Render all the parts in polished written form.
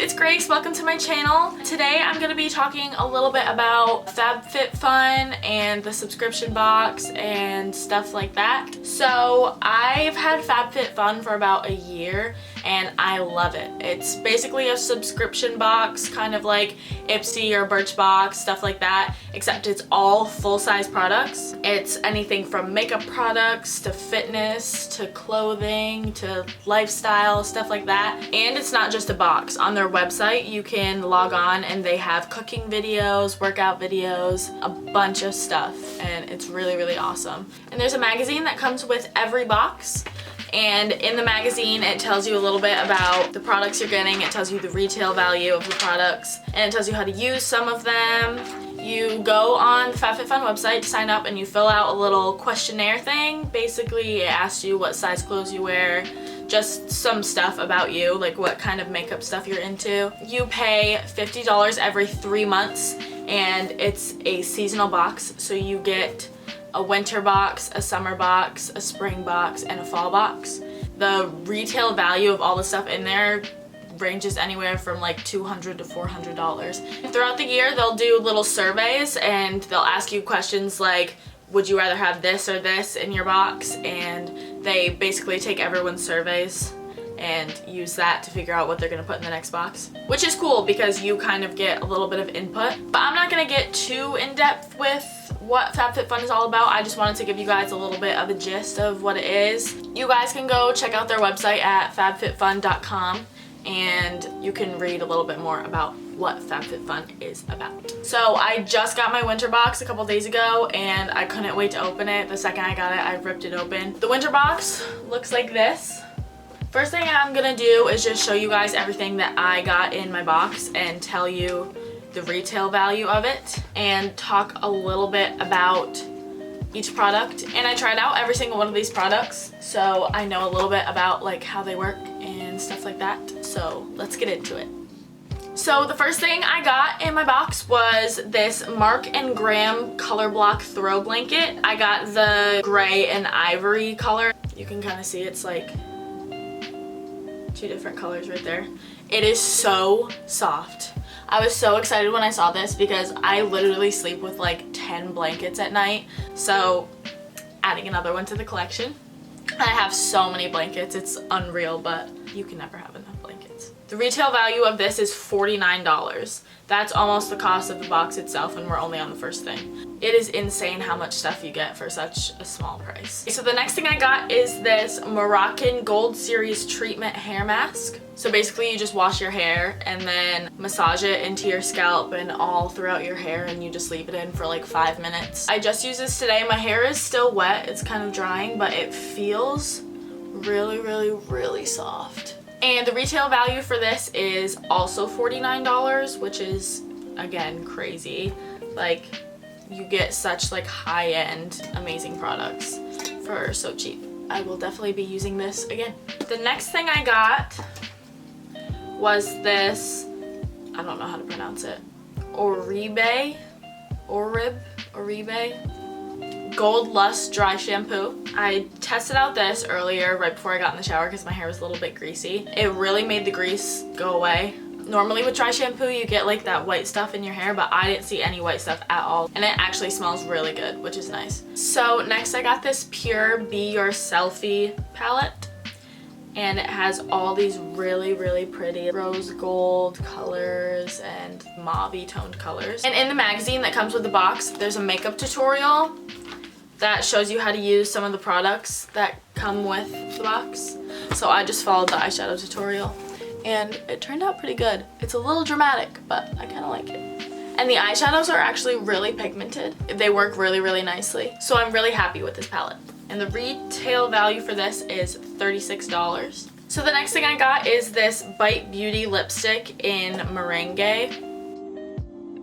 it's Grace. Welcome to my channel. Today I'm going to be talking a little bit about FabFitFun and the subscription box and stuff like that. So I've had FabFitFun for about a year and I love it. It's basically a subscription box, kind of like Ipsy or Birchbox, stuff like that, except it's all full-size products. It's anything from makeup products to fitness to clothing to lifestyle, stuff like that. And it's not just a box. On their website you can log on and they have cooking videos, workout videos, a bunch of stuff, and it's really awesome. And there's a magazine that comes with every box. And in the magazine, it tells you a little bit about the products you're getting. It tells you the retail value of the products, and it tells you how to use some of them. You go on the FabFitFun website to sign up and you fill out a little questionnaire thing. Basically, it asks you what size clothes you wear, just some stuff about you, like what kind of makeup stuff you're into. You pay $50 every 3 months, and it's a seasonal box, so you get a winter box, a summer box, a spring box, and a fall box. The retail value of all the stuff in there ranges anywhere from like $200 to $400. Throughout the year, they'll do little surveys and they'll ask you questions like, would you rather have this or this in your box? And they basically take everyone's surveys and use that to figure out what they're gonna put in the next box, which is cool because you kind of get a little bit of input. But I'm not gonna get too in-depth with what FabFitFun is all about. I just wanted to give you guys a little bit of a gist of what it is. You guys can go check out their website at fabfitfun.com and you can read a little bit more about what FabFitFun is about. So I just got my winter box a couple days ago and I couldn't wait to open it. The second I got it, I ripped it open. The winter box looks like this. First thing I'm gonna do is just show you guys everything that I got in my box and tell you the retail value of it and talk a little bit about each product. And I tried out every single one of these products, so I know a little bit about like how they work and stuff like that. So let's get into it. So the first thing I got in my box was this Mark and Graham color block throw blanket. I got the gray and ivory color. You can kind of see it's like 2 different colors right there. It is so soft. I was so excited when I saw this because I literally sleep with like 10 blankets at night. So adding another one to the collection. I have so many blankets, it's unreal, but you can never have enough blankets. The retail value of this is $49. That's almost the cost of the box itself, and we're only on the first thing. It is insane how much stuff you get for such a small price. So the next thing I got is this Moroccan Gold Series Treatment Hair Mask. So basically you just wash your hair and then massage it into your scalp and all throughout your hair, and you just leave it in for like 5 minutes. I just used this today. My hair is still wet, it's kind of drying, but it feels really soft. And the retail value for this is also $49, which is again crazy. Like, you get such like high-end amazing products for so cheap. I will definitely be using this again. The next thing I got was this, I don't know how to pronounce it, Oribe Gold Lust Dry Shampoo. I tested out this earlier right before I got in the shower because my hair was a little bit greasy. It really made the grease go away. Normally with dry shampoo you get like that white stuff in your hair, but I didn't see any white stuff at all, and it actually smells really good, which is nice. So next I got this Pure Be Your Selfie palette, and it has all these really pretty rose gold colors and mauve-y toned colors. And in the magazine that comes with the box, there's a makeup tutorial that shows you how to use some of the products that come with the box. So I just followed the eyeshadow tutorial and it turned out pretty good. It's a little dramatic, but I kind of like it. And the eyeshadows are actually really pigmented. They work really nicely. So I'm really happy with this palette. And the retail value for this is $36. So the next thing I got is this Bite Beauty lipstick in Merengue.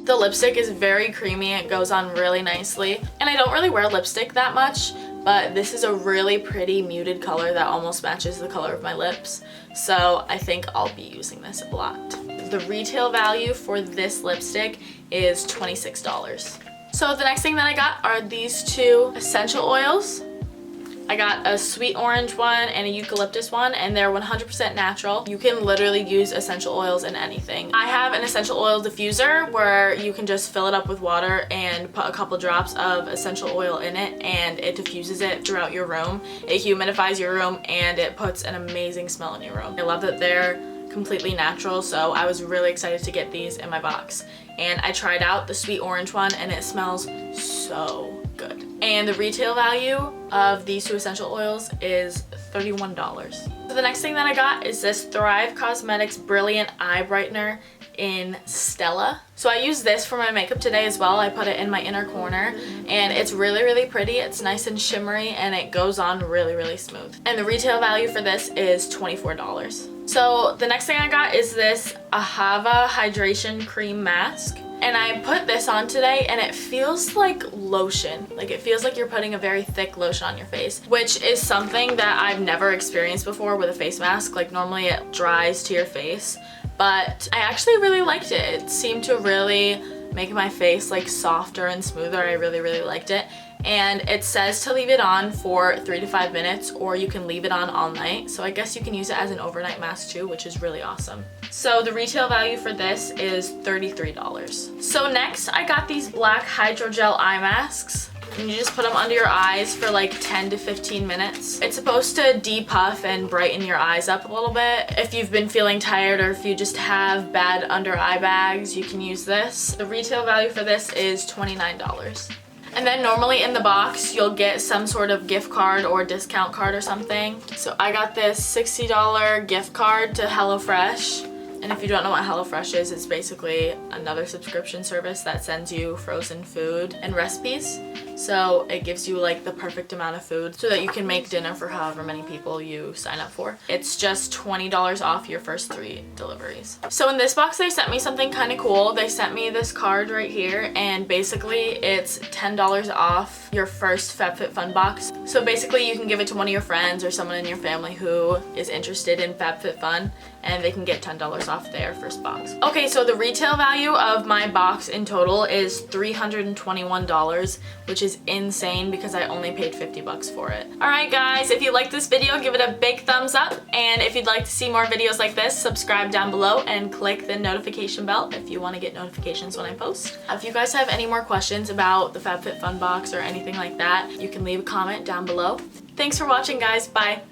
The lipstick is very creamy, it goes on really nicely. And I don't really wear lipstick that much, but this is a really pretty muted color that almost matches the color of my lips. So I think I'll be using this a lot. The retail value for this lipstick is $26. So the next thing that I got are these 2 essential oils. I got a sweet orange one and a eucalyptus one, and they're 100% natural. You can literally use essential oils in anything. I have an essential oil diffuser where you can just fill it up with water and put a couple drops of essential oil in it, and it diffuses it throughout your room. It humidifies your room and it puts an amazing smell in your room. I love that they're completely natural, so I was really excited to get these in my box. And I tried out the sweet orange one and it smells so good. And the retail value of these two essential oils is $31. So the next thing that I got is this Thrive Cosmetics Brilliant Eye Brightener in Stella. So I use this for my makeup today as well. I put it in my inner corner and it's really, really pretty. It's nice and shimmery and it goes on really, really smooth. And the retail value for this is $24. So the next thing I got is this Ahava Hydration Cream Mask. And I put this on today and it feels like lotion. Like it feels like you're putting a very thick lotion on your face, which is something that I've never experienced before with a face mask. Like normally it dries to your face, but I actually really liked it. It seemed to really make my face like softer and smoother. I really, really liked it. And it says to leave it on for 3 to 5 minutes, or you can leave it on all night. So I guess you can use it as an overnight mask too, which is really awesome. So the retail value for this is $33. So next I got these black hydrogel eye masks. And you just put them under your eyes for like 10 to 15 minutes. It's supposed to depuff and brighten your eyes up a little bit. If you've been feeling tired or if you just have bad under eye bags, you can use this. The retail value for this is $29. And then normally in the box, you'll get some sort of gift card or discount card or something. So I got this $60 gift card to HelloFresh. And if you don't know what HelloFresh is, it's basically another subscription service that sends you frozen food and recipes. So it gives you like the perfect amount of food so that you can make dinner for however many people you sign up for. It's just $20 off your first 3 deliveries. So in this box, they sent me something kind of cool. They sent me this card right here, and basically it's $10 off your first FabFitFun box. So basically you can give it to one of your friends or someone in your family who is interested in FabFitFun, and they can get $10 off their first box. Okay, so the retail value of my box in total is $321, which is insane because I only paid 50 bucks for it. Alright guys, if you like this video, give it a big thumbs up, and if you'd like to see more videos like this, subscribe down below and click the notification bell if you want to get notifications when I post. If you guys have any more questions about the FabFitFun box or anything like that, you can leave a comment down below. Thanks for watching guys, bye!